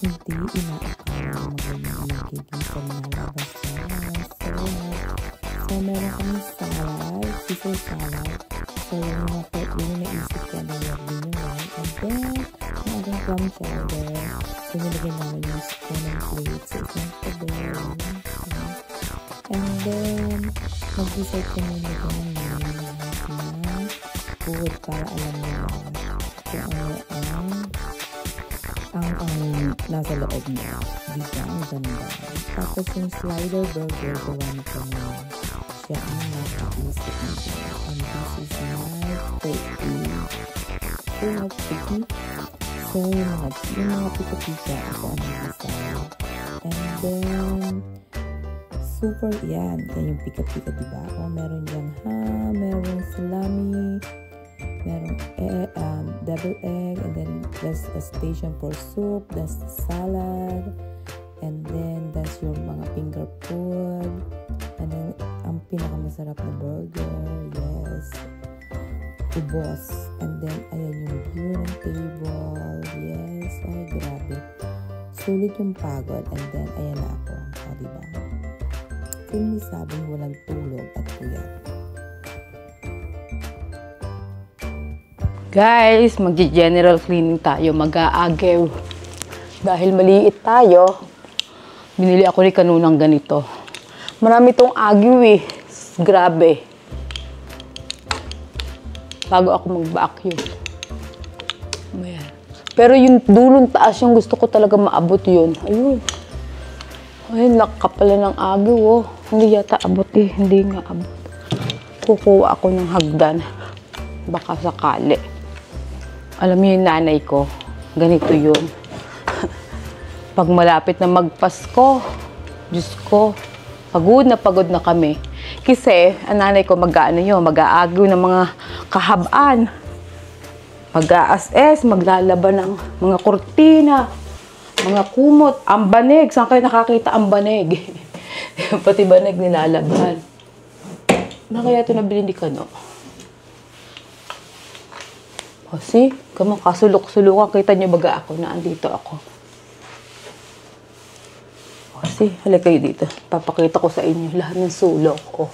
hindi inaakala na magiging panlalabas siya. So meron kami salad, Caesar salad. So yun yung naisip ko na yung binuwan. And then, yung ating clam chowder. So nilagyan namin yung spoon and plate sa isang pader. And then, mag-decide kami na gano'n na food para alam nila kung ano ang nasa loob niya. Diba? Ang ganda. Tapos yung slider burger, gawa na kami. Siya ang nakaisip nito. And this is my cookie. So, yung mga pika-pika ito ang design. And then, super, yan yung pika-pika, diba? O, meron diyang meron salami, meron double egg, and then there's a station for soup, that's the salad, and then that's your mga finger food, and then ang pinakamasarap na burger, yes, ubos, and then ayan yung view ng table, yes, ay grabe, sulit yung pagod, and then ayan na ako, diba? Hindi sabing walang tulog at puyat. Guys, magji-general cleaning tayo, mag-aagaw. Dahil maliit tayo, binili ako ni kanunang ganito. Marami tong agaw eh. Grabe. Bago ako mag-vacuum. Ayan. Pero yung dulong taas yung gusto ko talaga maabot yun. Ayun. Ayun, nakapala ng agaw oh. Hindi yata abot eh. Hindi nga abot. Kukuha ako ng hagdan. Baka sakali. Alam niyo yung nanay ko, ganito yun. Pag malapit na magpasko, Diyos ko, pagod na kami. Kasi, ang nanay ko mag-aagaw ng mga kahabaan. Mag-aas-es, maglalaban ng mga kurtina, mga kumot, ang banig. Saan kayo nakakita ang banig? Pati banig nilalaban. Na kaya ito nabili ni Kano? Kasi, kasulok-sulukan, kita nyo baga ako na andito ako. Kasi, halika kayo dito. Papakita ko sa inyo lahat ng sulok ko.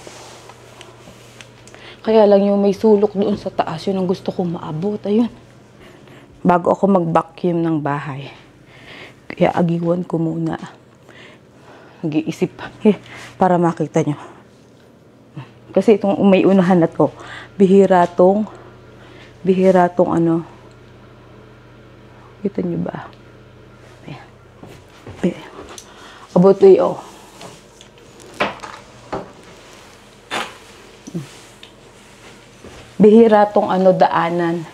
Kaya lang yung may sulok doon sa taas, yun ang gusto kong maabot. Ayun. Bago ako mag-vacuum ng bahay. Kaya agiwan ko muna. Nag-iisip para makita nyo. Kasi itong may unahan na to, bihira tong ano. Kita nyo ba? Ayan. Abot oh. Bihira tong ano daanan.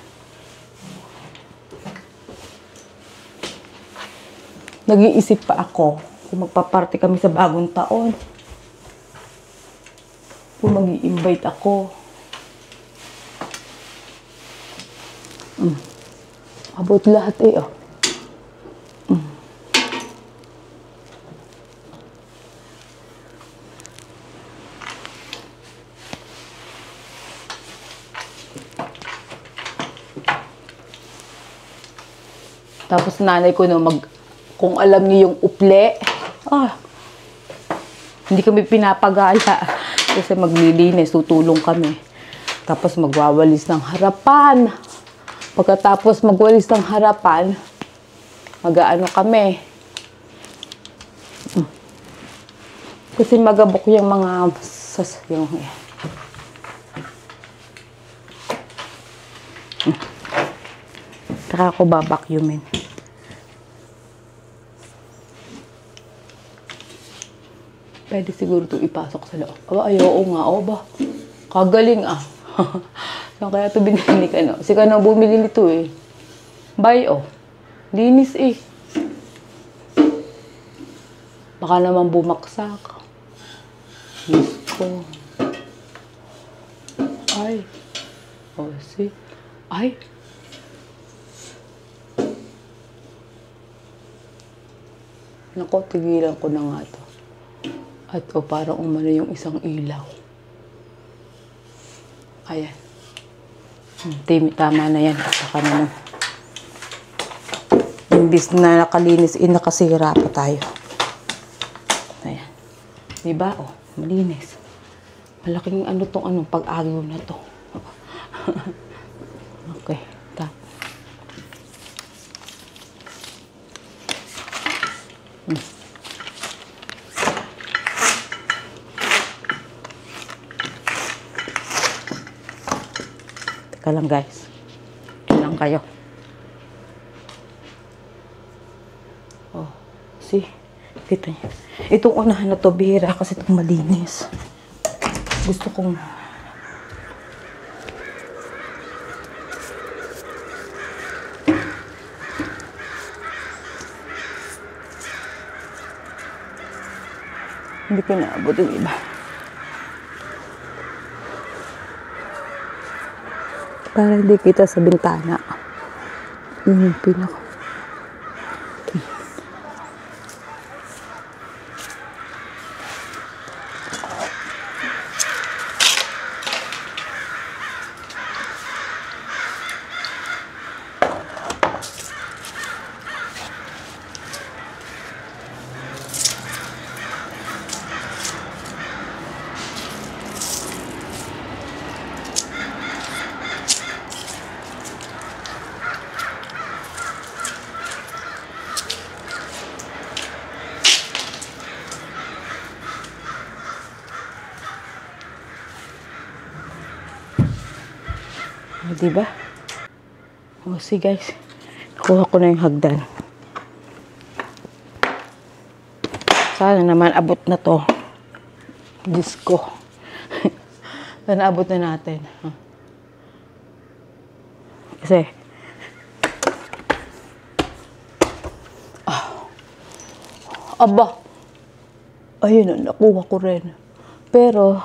Nag-iisip pa ako kung magpa-party kami sa bagong taon. Kung mag-i-invite ako. Abot lahat oh. Tapos nanay ko kung alam niyo yung uple, hindi kami pinapagala kasi maglilinis, tutulong kami. Tapos magwawalis ng harapan. Pagkatapos magwalis ng harapan, mag-aano kami. Kasi magabok yung mga yung Saka ako babakyumin. Pwede siguro ito ipasok sa loob. Ayaw nga, ba? Kagaling Saan kaya ito binili ka no? Si Kano bumili nito eh. Bye linis eh. Baka naman bumaksak. Diyos ko. Ay. See? Ay. Nako, tigilan ko na nga ito. At parang umano yung isang ilaw. Ayan. Tama na yan. Saka na imbis na nakalinis, nakasira pa tayo. Ayan. Diba? Oh, malinis. Malaking ano tong pag-agaw na to. Okay. Tap. Teka lang guys. Lang kayo. Oh, see? Kita niyo. Itong unahan na to, bihira kasi itong malinis. Gusto kong hindi ko naabot yung iba. Para hindi kita sa bintana. Yun yung pinaka. Diba? O, see guys. Nakuha ko na yung hagdan. Sana naman abot na to. Diyos ko. Sana abot na natin. Kasi aba. Ayun na, nakuha ko rin. Pero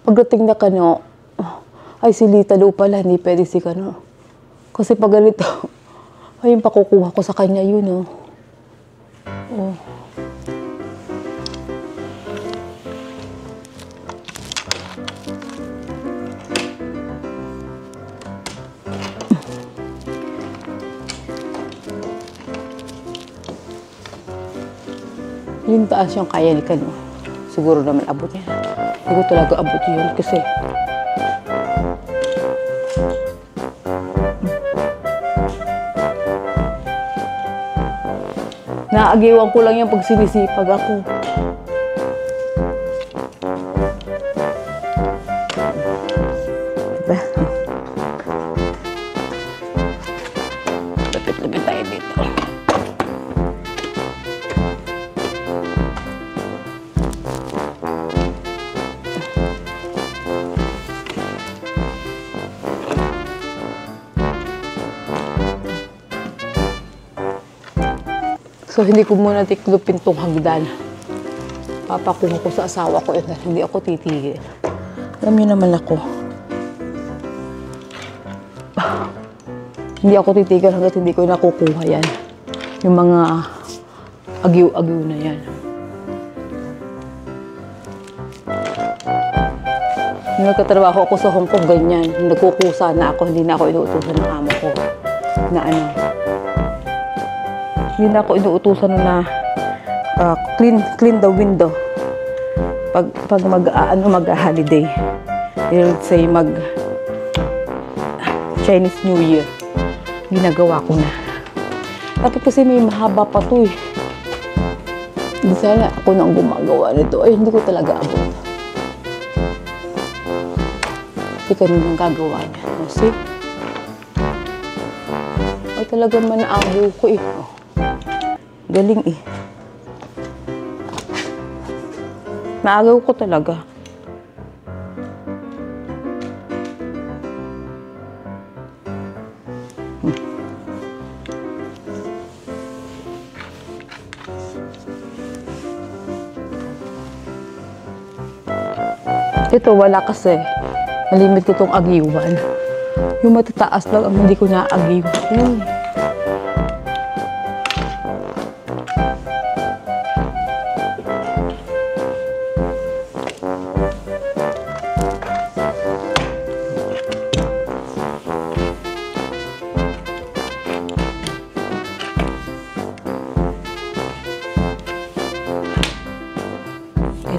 pagdating na kano, ay, si Lita daw pala, hindi pwede si Kano. Kasi pag ganito, ayun, pakukuha ko sa kanya yun, oh. Oh. Yung taas yung kaya ni Kano. Siguro naman abot niya. Hindi ko talaga abot yun kasi naagiwan ko lang yung pag sinisipag ako. Diba? Lapit-lapit tayo dito. So, hindi ko muna tiklupin tong hagdan. Papakuha ko sa asawa ko. Hindi ako titigil. Alam niyo naman ako. Hindi ako titigil hanggat hindi ko nakukuha yan. Yung mga agiw-agiw na yan. Nung nagkatrabaho ako sa Hong Kong, ganyan. Nagkukusa na ako. Hindi na ako inuutusan ng amo ko. Na ano. Hindi na ako inuutusan na clean the window. Pag mag-holiday. Let's say Chinese New Year. Ginagawa ko na. Tapos kasi may mahaba pa to eh. Hindi sana ako nang gumagawa nito. Ay, hindi ko talaga abot. Hindi ka nang gagawa niya. See? Ay, talaga manaagaw ko eh. Galing eh. Naagaw ko talaga. Ito, wala kasi. Nalimit itong agiwan. Yung matataas lang ang hindi ko naagiw.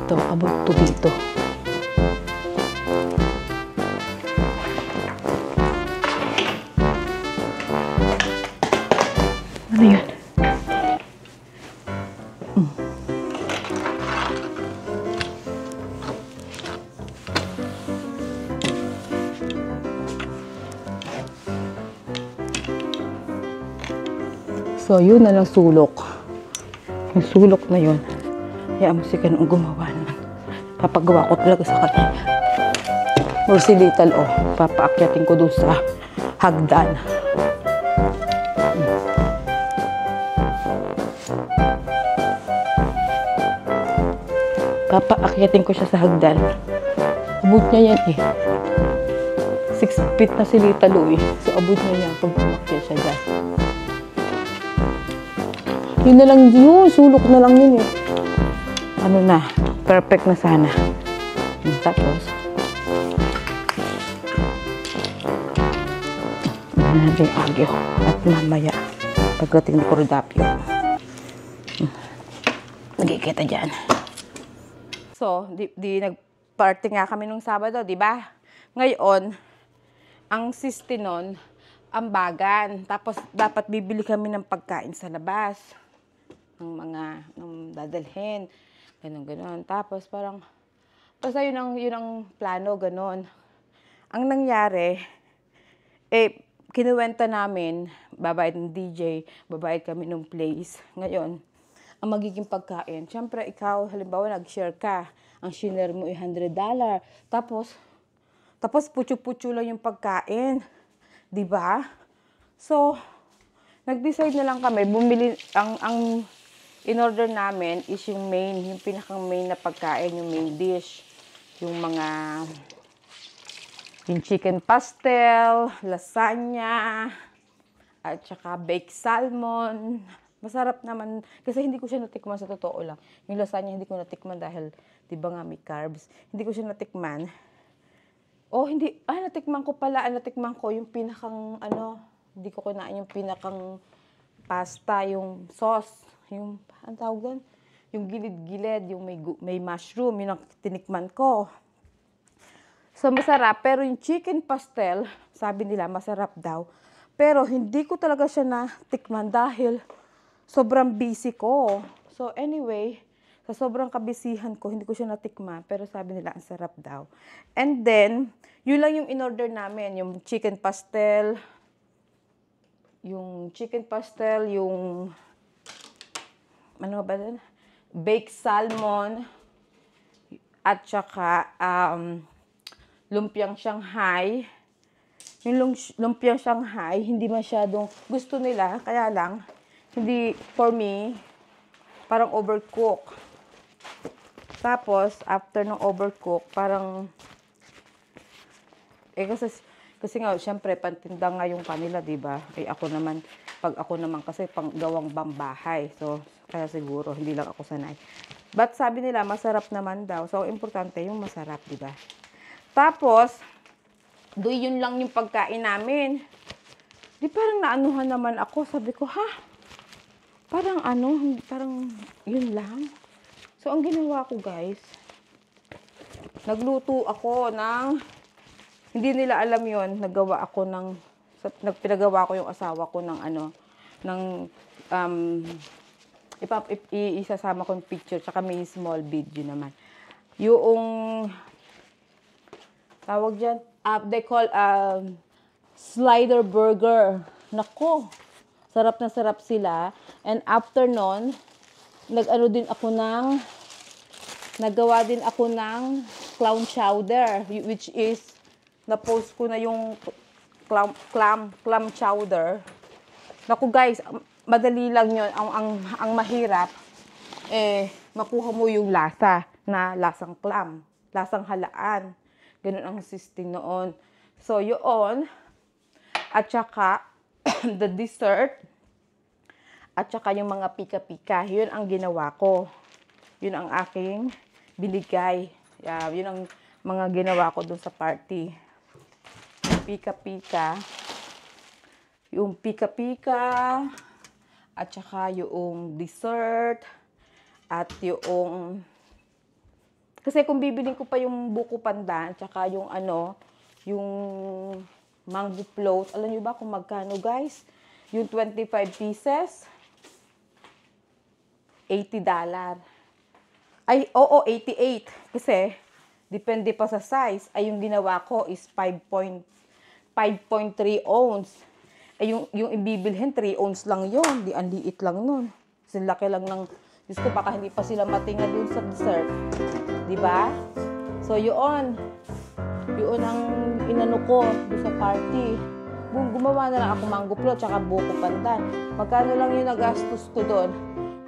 Ito, abot to dito. Ano yun? So, yun na lang sulok. Yung sulok na yun, kaya mo si Kanong gumawa naman. Papagawa ko talaga sa kanya. Or si Little, oh, papaakyatin ko doon sa hagdan. Papaakyatin ko siya sa hagdan. Abot niya yan eh. 6 feet na si Little, eh. So, abot niya yan pag umakyat siya dyan. Yun na lang yun. Sulok na lang yun eh. Ano na. Perfect na sana. Tapos. Ano natin yung agyo. At mamaya. Pagdating ng Cordapio. Nagkikita dyan. So, di nag-party nga kami nung Sabado, di ba? Ngayon, ang siste nun, ambagan. Tapos, dapat bibili kami ng pagkain sa labas. Ng dadalhin, gano'n. Tapos parang, basta yun ang plano, gano'n. Ang nangyari, kinuwenta namin, babayad ng DJ, babayad kami ng place. Ngayon, ang magiging pagkain, syempre ikaw, halimbawa nag-share ka, ang share mo ay $100. Tapos putyo-putyo lang yung pagkain. Diba? So, nag-decide na lang kami, bumili, ang in-order namin is yung main, yung pinakang main na pagkain, yung main dish. Yung chicken pastel, lasagna, at saka baked salmon. Masarap naman, kasi hindi ko siya natikman sa totoo lang. Yung lasagna hindi ko natikman dahil, di ba nga may carbs, hindi ko siya natikman. Natikman ko pala, natikman ko yung pinakang, hindi ko kinain yung pinakang pasta, yung sauce. Yung, ang tawag doon? Yung gilid-gilid, yung may mushroom, yun ang tinikman ko. So, masarap. Pero yung chicken pastel, sabi nila, masarap daw. Pero hindi ko talaga siya natikman dahil sobrang busy ko. So, anyway, sa sobrang kabisihan ko, hindi ko siya natikman. Pero sabi nila, ang sarap daw. And then, yun lang yung in-order namin. Yung chicken pastel, yung ano ba din? Baked salmon, at saka lumpiang Shanghai. Yung lumpiang Shanghai, hindi masyadong gusto nila, kaya lang, hindi, for me, parang overcook. Tapos, after ng overcook, parang, kasi nga, syempre, pantinda nga yung kanila, diba? Ako naman kasi panggawang bambahay. So, kaya siguro, hindi lang ako sanay. But sabi nila, masarap naman daw. So, importante yung masarap, diba? Tapos, yun lang yung pagkain namin. Di parang naanuhan naman ako. Sabi ko, parang yun lang. So, ang ginawa ko, guys, nagluto ako hindi nila alam yun, pinagawa ko yung asawa ko isasama ko yung picture, tsaka may small video naman. Yung, tawag dyan, they call, slider burger. Nako, sarap na sarap sila. And after nun, nagawa din ako ng clam chowder, which is, na-post ko na yung clam chowder. Naku guys, madali lang yun. Ang mahirap, makuha mo yung lasa na lasang clam, lasang halaan. Ganun ang system noon. So, yun. At saka, the dessert. At saka yung mga pika-pika. Yun ang ginawa ko. Yun ang aking binigay. Yun ang mga ginawa ko dun sa party. Pika-pika. Yung pika-pika. At saka yung dessert. At yung Kasi kung bibiling ko pa yung buko pandan, tsaka yung yung mango float, alam niyo ba kung magkano guys? Yung 25 pieces, $80. Ay, oo, 88. Kasi, depende pa sa size. Ay, yung ginawa ko is 5.3 ounce. Ay, yung ibibilhin, 3 ounce lang yun. Di, ang liit lang nun. Kasi laki lang ng, Diyos ko, baka hindi pa sila matinga dun sa dessert. Diba? So, yun. Yun ang inano ko dun sa party. Gumawa na lang ako mango float, tsaka buko pandan. Magkano lang yung nagastos ko doon?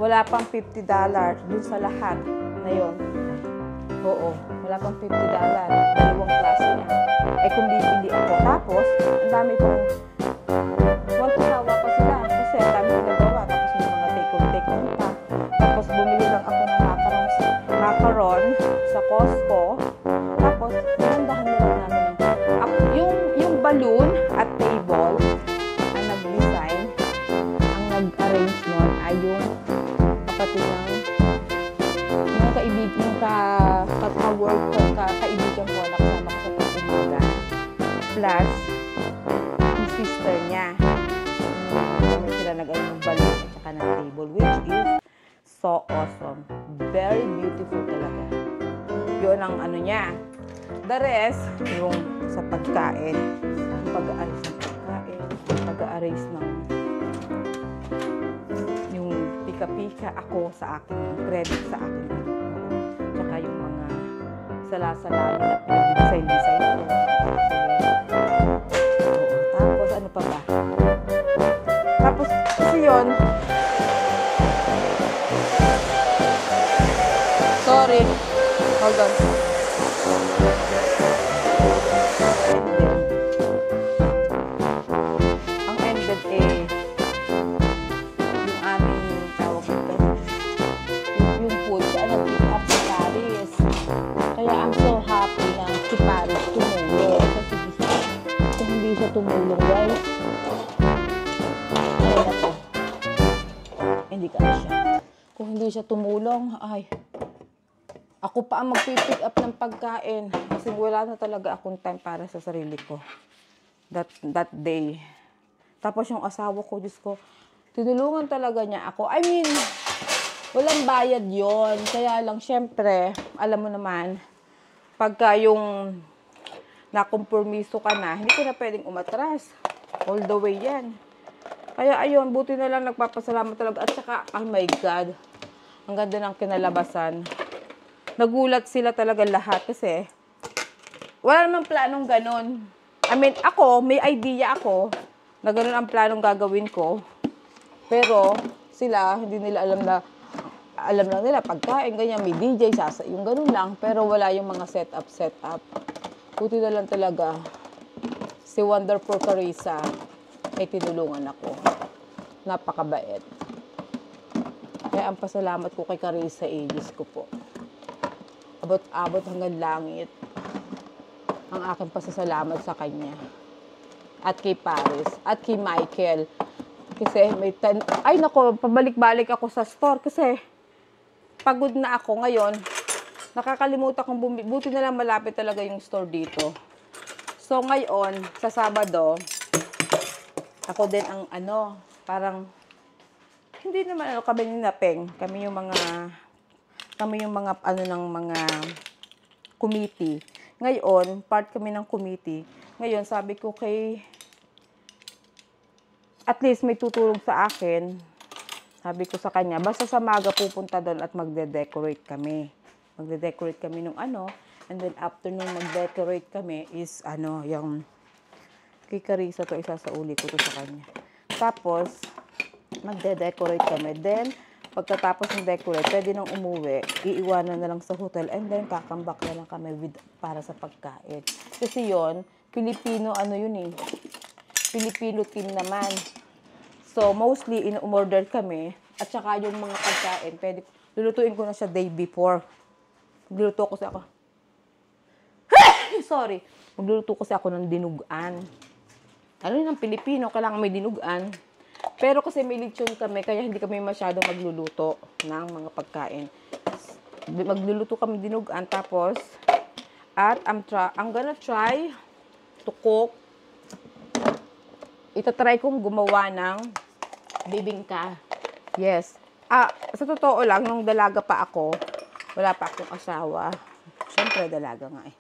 Wala pang $50 dun sa lahat na yun. Oo, wala pang $50. Dalawang klase na. Eh kung bibili ako. Tapos, ang dami pong sawa pa sila. Kasi ang dami ko nagawa. Tapos yung mga take-home pa. Tapos bumili lang ako ng macaron sa Costco. Tapos, nandahan na lang namin yung balloon at table ang nag-design, ang nag-arrange nun ay yung kapatid ng yung kaibigan, yung ka-work ko, kaibigan ko na kasama ko sa pag-umaga. Plus, yung sister niya. Kami sila nag-arrange ng balloon at saka ng table, which is so awesome. Very beautiful talaga. Yun ang niya. The rest, yung sa pagkain, yung pag-aaris ng pagkain, yung pag-aaris ng yung pika-pika ako sa akin, credit sa akin. Tsaka yung mga sala-salamin na pinag-design ko. Tapos, ano pa ba? Tapos, kasi yun, sorry, hold on. Ang ended yung aming tawag ito, yung food, siya nag-pick up sa Paris. Kaya I'm so happy na si Paris tumulong. Kasi kung hindi siya tumulong, guys, ayun ako. Hindi ka na siya. Kung hindi siya tumulong, ay, ako pa ang mag-pick up ng pagkain kasi wala na talaga akong time para sa sarili ko that day. Tapos yung asawa ko, Diyos ko, tinulungan talaga niya ako. I mean, walang bayad yon. Kaya lang, syempre, alam mo naman, pagka yung nakompromiso ka na, hindi ko na pwedeng umatras. All the way yan. Kaya ayun, buti na lang nagpapasalamat talaga. At saka, oh my God, ang ganda ng kinalabasan. Nagulat sila talaga lahat kasi wala namang planong ganun. I mean, ako, may idea ako na ganun ang planong gagawin ko. Pero sila, hindi nila alam lang nila, pagkain, ganyan, may DJ, yung ganun lang. Pero wala yung mga setup. Buti na lang talaga, si Wonderful Carissa, ay tinulungan ako. Napakabait. Kaya ang pasalamat ko kay Carissa, Diyos ko po. Abot hanggang langit ang aking pasasalamat sa kanya at kay Paris at kay Michael kasi ay nako, pabalik-balik ako sa store kasi pagod na ako ngayon, nakakalimutan kong buti na lang malapit talaga yung store dito. So ngayon sa Sabado ako din ang parang hindi naman kami ni Napeng, kami yung mga ng mga committee. Ngayon, part kami ng committee. Ngayon, sabi ko at least may tutulong sa akin. Sabi ko sa kanya, basta sa maga pupunta doon at magde-decorate kami. Magde-decorate kami nung and then after nung mag-decorate kami is yung kay Carissa to, isasauli ko to sa kanya. Tapos, magde-decorate kami. Then, pagkatapos ng decorate, pwede nang umuwi, iiwanan na lang sa hotel, and then kakambak na lang kami para sa pagkain. Kasi yon Filipino Filipino team naman. So, mostly, in-order kami, at saka yung mga pagkain, lulutuin ko na siya day before. Magluluto ko ako. Sorry. Magluluto kasi ako ng dinuguan. Ng Pilipino, kailangan may dinuguan. Pero kasi may lechon kami, kaya hindi kami masyado magluluto ng mga pagkain. Magluluto kami dinuguan. Tapos, at I'm gonna try to cook. Itatry kong gumawa ng bibingka. Yes. Sa totoo lang, nung dalaga pa ako, wala pa akong asawa. Siyempre, dalaga nga eh.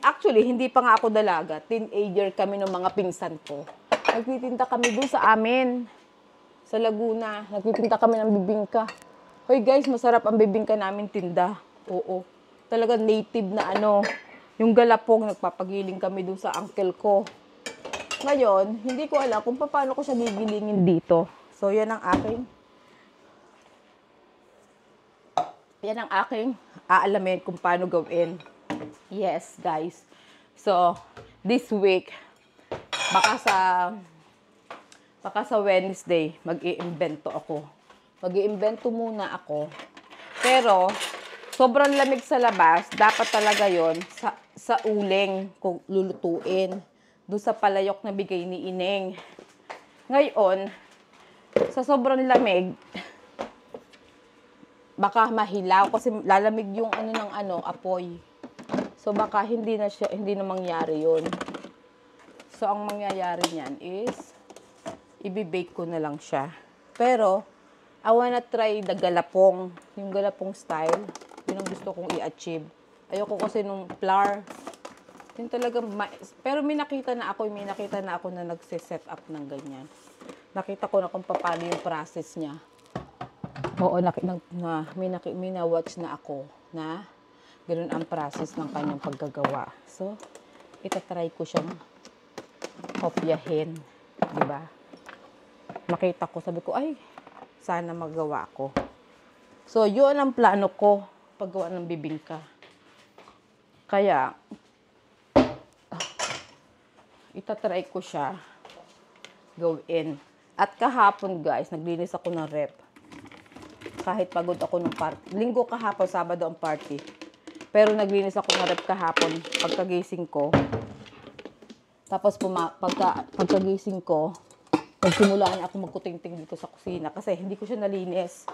Actually, hindi pa nga ako dalaga. Teenager kami ng mga pinsan ko. Nagtitinda kami doon sa amin. Sa Laguna. Nagtitinda kami ng bibingka. Hoy guys, masarap ang bibingka namin tinda. Oo. Talaga native na yung galapong. Nagpapagiling kami doon sa uncle ko. Ngayon, hindi ko alam kung paano ko siya gigilingin dito. So, yan ang aking aalamin kung paano gawin. Yes, guys. So, this week, baka sa Wednesday, mag-iimbento ako. Mag-iimbento muna ako. Pero, sobrang lamig sa labas, dapat talaga yon sa uling kung lulutuin. Doon sa palayok na bigay ni Ineng. Ngayon, sa sobrang lamig, baka mahilaw kasi lalamig yung apoy. So baka hindi na mangyari 'yon. So ang mangyayari niyan is i-bake ko na lang siya. Pero I wanna try the galapong, yung galapong style. Yun ang gusto kong i-achieve. Ayoko kasi nung flour. Yun talaga pero may nakita na ako na nagse-set up ng ganyan. Nakita ko na kung paano yung process niya. Oo, may na-watch na ako na ganoon ang process ng kanyang paggagawa. So, itatry ko siyang kopyahin. Diba? Nakita ko, sabi ko, ay, sana magawa ko. So, yun ang plano ko, paggawa ng bibingka. Kaya, itatry ko siya gawin. At kahapon, guys, naglinis ako ng rep. Kahit pagod ako ng party. Linggo kahapon, Sabado ang party. Pero naglinis ako ng rep kahapon, pagkagising ko. Tapos pagkagising ko, nagsimulaan ako magkuting-ting dito sa kusina kasi hindi ko siya nalinis.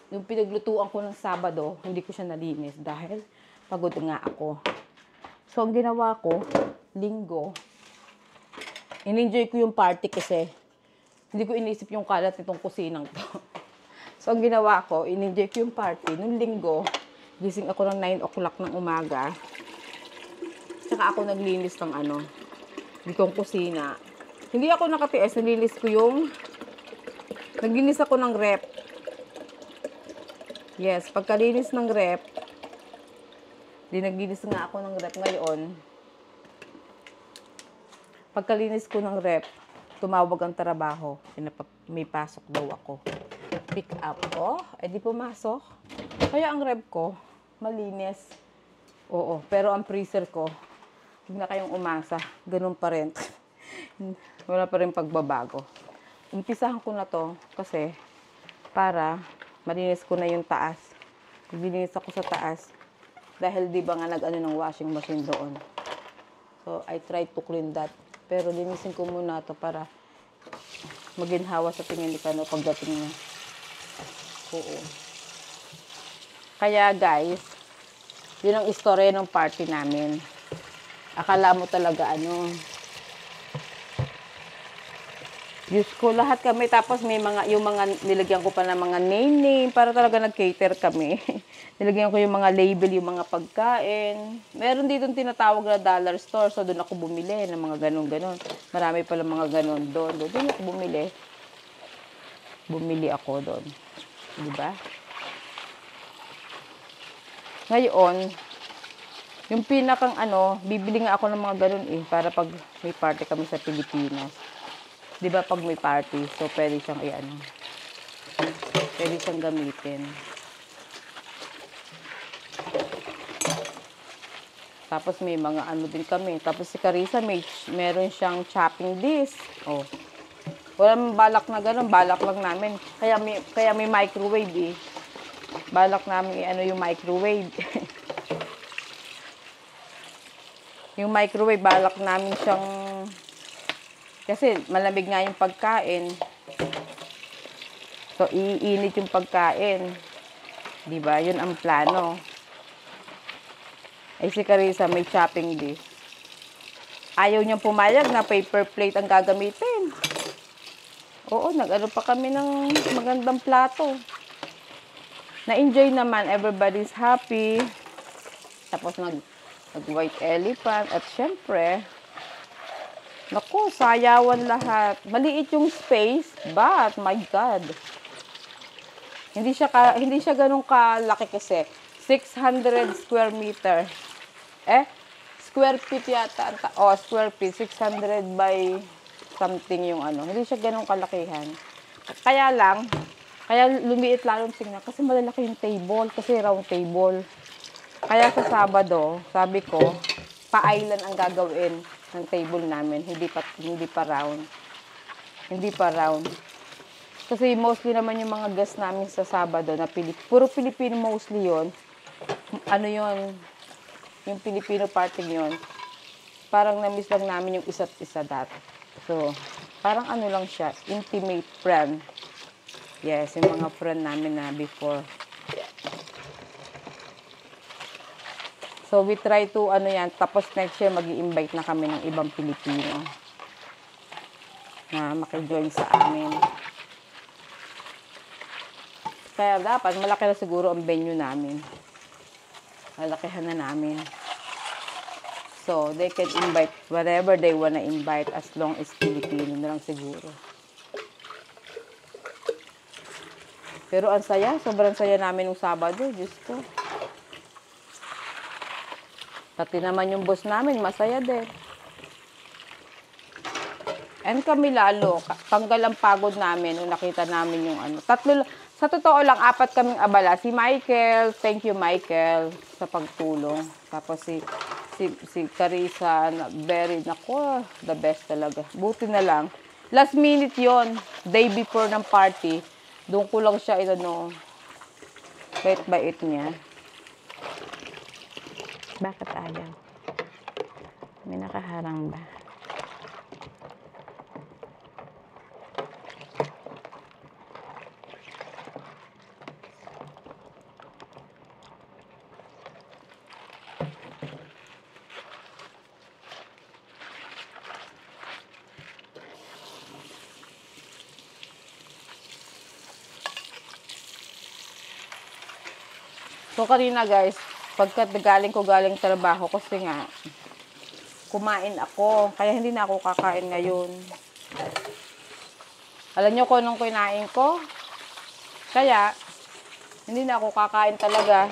Yung pinaglutuan ko ng Sabado, hindi ko siya nalinis dahil pagod nga ako. So, ang ginawa ko, Linggo, in-enjoy ko yung party kasi hindi ko inisip yung kalat nitong kusinang to. So, ang ginawa ko, in-enjoy ko yung party. Nung Linggo, gising ako ng 9 o'clock ng umaga. Tsaka ako naglinis ng kong kusina. Hindi ako nakatiis, naglinis ako ng rep. Yes, pagkalinis ng rep, naglinis nga ako ng rep ngayon. Pagkalinis ko ng rep, tumawag ang trabaho. May pasok daw ako. Pick up ko, di pumasok. Kaya ang rep ko, malinis. Oo, pero ang freezer ko, huwag na kayong umasa. Ganun pa rin. Wala pa rin pagbabago. Umpisahan ko na to kasi para malinis ko na yung taas. Naglinis ako sa taas. Dahil di ba nga ng washing machine doon. So, I tried to clean that. Pero linisin ko muna to para maginhawa sa tingin ni Kano pagdating niya. Oo. Kaya guys, yun ang istorya ng party namin. Akala mo talaga Diyos ko, lahat kami. Tapos yung mga nilagyan ko pa ng mga name para talaga nag-cater kami. Nilagyan ko yung mga label, yung mga pagkain. Meron dito tinatawag na dollar store. So, doon ako bumili ng mga ganun-ganun. Marami pala mga ganun doon. Doon ako bumili. Bumili ako doon. Diba? Ngayon, yung pinakang bibili nga ako ng mga ganun para pag may party kami sa Pilipinas. Diba pag may party, so pwede siyang pwede siyang gamitin. Tapos may mga din kami. Tapos si Carissa, meron siyang chopping disc. Oh. Walang balak na ganun, balak lang namin. Kaya may microwave Balak namin yung microwave. Yung microwave, balak namin siyang kasi malamig nga yung pagkain. So, iinit yung pagkain. Diba? Yun ang plano. Ay si Carissa may chopping dish. Ayaw niyang pumayag na paper plate ang gagamitin. Oo, nag-ano pa kami ng magandang plato. Na-enjoy naman, everybody's happy. Tapos nag-white elephant. At syempre, naku, sayawan lahat. Maliit yung space, but my God. Hindi siya ganun kalaki kasi. 600 square meter. Square feet yata. Square feet. 600 by something yung ano. Hindi siya ganun kalakihan. Kaya lumiit lang tingnan. Kasi malalaki yung table. Kasi round table. Kaya sa Sabado, sabi ko, pa-island ang gagawin ng table namin. Hindi pa round. Hindi pa round. Kasi mostly naman yung mga guests namin sa Sabado na puro Pilipino mostly yon. Ano yon? Yung Filipino party yon. Parang na-miss lang namin yung isa't isa dati. So, parang ano lang siya, intimate friend. Yes, yung mga friend namin na before. So, we try to, tapos next year, mag-i-invite na kami ng ibang Pilipino na maki-join sa amin. Kaya dapat, malaki na siguro ang venue namin. Malakihan na namin. So, they can invite whatever they wanna invite as long as Filipino na lang siguro. Pero ang saya, sobrang saya namin nung Sabado, Diyos ko. Pati naman yung boss namin, masaya din. And kami lalo, tanggal ang pagod namin nung nakita namin yung sa totoo lang, 4 kaming abala. Si Michael, thank you Michael sa pagtulong. Tapos si Carissa, the best talaga. Buti na lang. Last minute yon, day before ng party, doon ko lang siya bait-bait niya. Bakit ayaw? May nakaharang ba? So, kanina guys, pagka galing trabaho, kasi nga, kumain ako. Kaya hindi na ako kakain ngayon. Alam nyo kung anong kinain ko? Kaya, hindi na ako kakain talaga.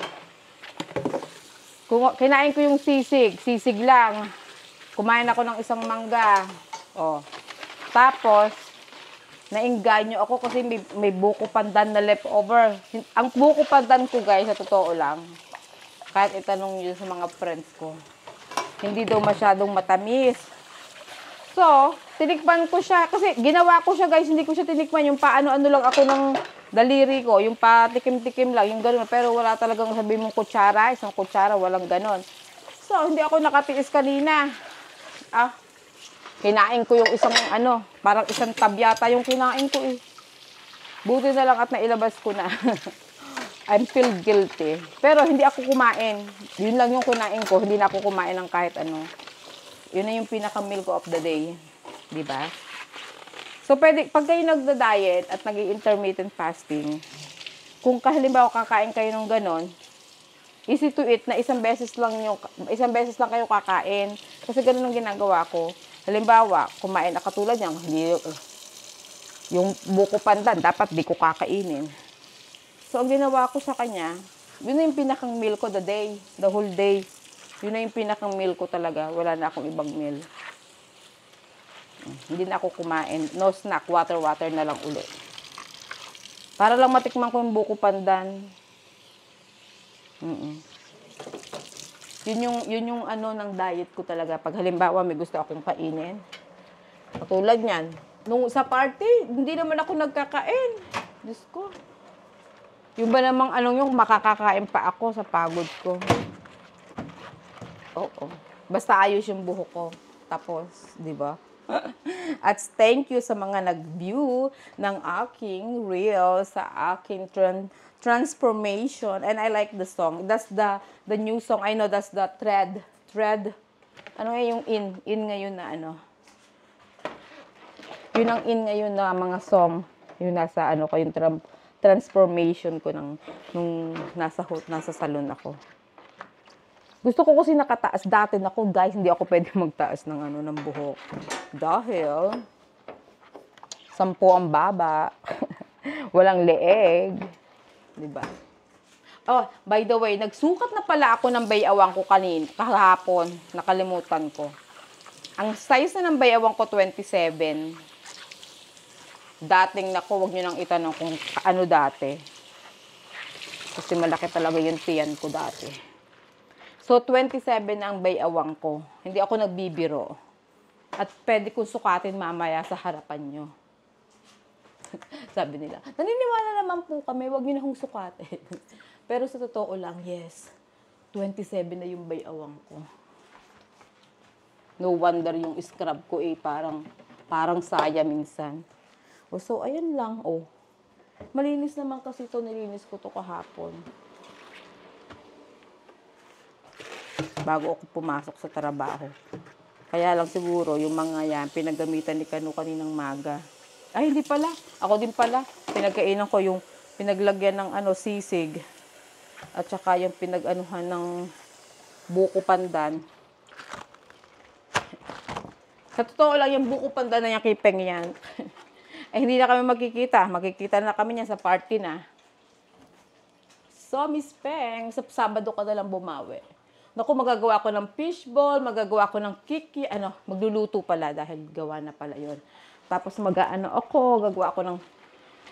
Kinain ko yung sisig lang. Kumain ako ng isang mangga. Tapos, nainganyo ako kasi may buko pandan na leftover. Ang buko pandan ko guys, sa totoo lang, kahit itanong nyo sa mga friends ko, hindi daw masyadong matamis. So, tinikman ko siya. Kasi ginawa ko siya guys, hindi ko siya tinikman. Yung paano-ano lang ako ng daliri ko. Yung patikim-tikim lang, yung gano'n. Pero wala talagang sabihin mong kutsara, isang kutsara, walang gano'n. So, hindi ako nakatiis kanina. Kinain ko yung isang parang isang tabyata yung kinain ko eh. Buti na lang at nailabas ko na. I feel guilty. Pero hindi ako kumain. Yun lang yung kinain ko. Hindi na ako kumain ng kahit ano. Yun na yung pinaka-meal ko of the day. Diba? So, pag kayo nagda-diet at nag-intermittent fasting, kung halimbawa kakain kayo ng ganon, easy to eat na isang beses lang kayo kakain. Kasi ganon ang ginagawa ko. Halimbawa, kumain na katulad niyan, yung buko pandan, dapat di ko kakainin. So, ang ginawa ko sa kanya, yun na yung pinakang meal ko the whole day. Yun na yung pinakang meal ko talaga. Wala na akong ibang meal. Hindi na ako kumain. No snack, water na lang ulit. Para lang matikman ko yung buko pandan. Yun yung ng diet ko talaga. Pag halimbawa may gusto akong kainin. Katulad niyan. Nung sa party, hindi naman ako nagkakain. Diyos ko. Yung ba namang yung makakakain pa ako sa pagod ko. Oo. Basta ayos yung buhok ko. Tapos, di ba? At thank you sa mga nag-view ng aking reel, sa aking transformation. And I like the song. That's the new song. I know that's the thread. Ano nga yung in ngayon na ano? Yun ang in ngayon na mga song. Yung nasa ano ko, yung transformation ko nung nasa salon ako. Gusto ko kasi nakataas dati na ko, guys, hindi ako pwede magtaas ng ano ng buhok. Dahil 10 ang baba. Walang leeg, 'di ba? Oh, by the way, nagsukat na pala ako ng bayawang ko kahapon. Nakalimutan ko. Ang size na ng bayawang ko 27. Dating nako, wag niyo nang itanong kung ano dati. Kasi malaki talaga yung tiyan ko dati. So, 27 ang bayawang ko. Hindi ako nagbibiro. At pwede kong sukatin mamaya sa harapan nyo. Sabi nila, naniniwala naman po kami, wag nyo na hong sukatin. Pero sa totoo lang, yes, 27 na yung bayawang ko. No wonder yung scrub ko parang saya minsan. So, ayan lang, Malinis naman kasi ito, nilinis ko to kahapon. Bago ako pumasok sa trabaho. Kaya lang siguro, yung mga yan, pinagamitan ni Kanu kaninang maga. Ay, hindi pala. Ako din pala. Pinagkainan ko yung pinaglagyan ng sisig. At saka yung pinag-anuhan ng buko pandan. Sa totoo lang, yung buko pandan na yung kipeng yan. Hindi na kami magkikita. Magkikita na kami niyan sa party na. So, Miss Peng, sa Sabado ka na lang bumawi. Naku, magagawa ko ng fishball, magagawa ko ng kiki, magluluto pala dahil gawa na pala yon. Tapos gagawa ko ng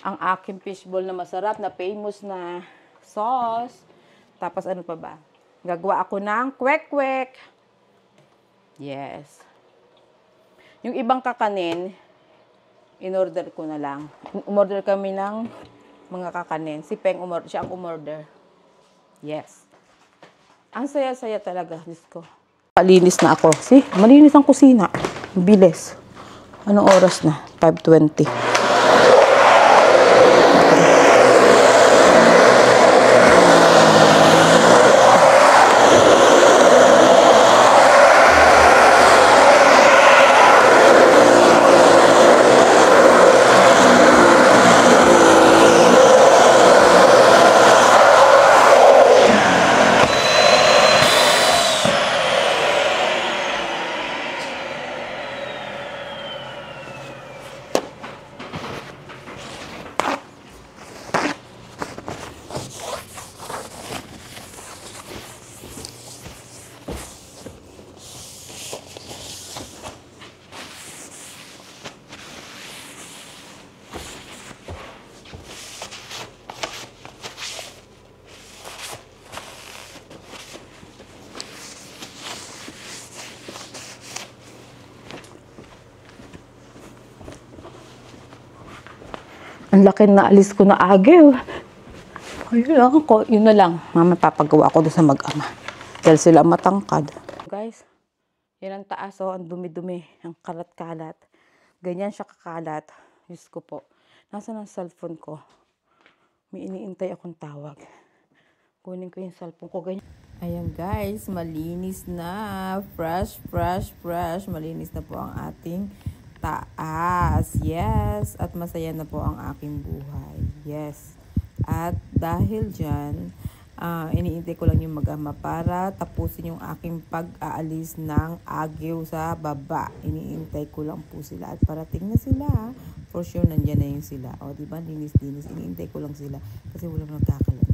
ang aking fishball na masarap, na famous na sauce. Tapos ano pa ba? Gagawa ako ng kwek-kwek. Yes. Yung ibang kakanin, in-order ko na lang. Umorder kami ng mga kakanin. Si Peng, siya ang umorder. Yes. Ang saya-saya talaga, Diyos ko. Malinis na ako. See, malinis ang kusina. Bilis. Anong oras na? 5:20. Ang laki na alis ko na agil. Yun na lang. Mama, papagawa ko doon sa mag-ama. Dahil sila matangkad. Guys, yan ang taas, ang dumi-dumi. Ang kalat-kalat. Ganyan siya kakalat. Diyos ko po. Nasaan ang cellphone ko? May iniintay akong tawag. Kunin ko yung cellphone ko. Ganyan. Ayan guys, malinis na. Fresh. Malinis na po ang ating taas. Yes. At masaya na po ang aking buhay. Yes. At dahil dyan, iniintay ko lang yung mag-ama para tapusin yung aking pag-aalis ng agyo sa baba. Iniintay ko lang po sila. At parating na sila. For sure, nandyan na yung sila. O, diba? Linis-linis. Iniintay ko lang sila. Kasi walang nagkakalan.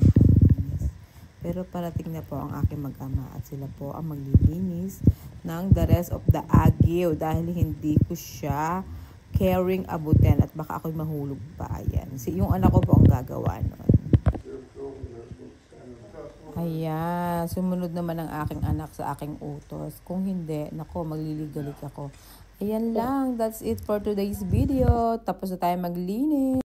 Pero parating na po ang aking mag-ama at sila po ang maglilinis ng the rest of the agyo dahil hindi ko siya caring abutin at baka ako'y mahulog pa. Ayan. Yung anak ko po ang gagawa nun. Ayan. Sumunod naman ang aking anak sa aking utos. Kung hindi, nako, magliligalik ako. Ayan lang. That's it for today's video. Tapos na tayo maglinis.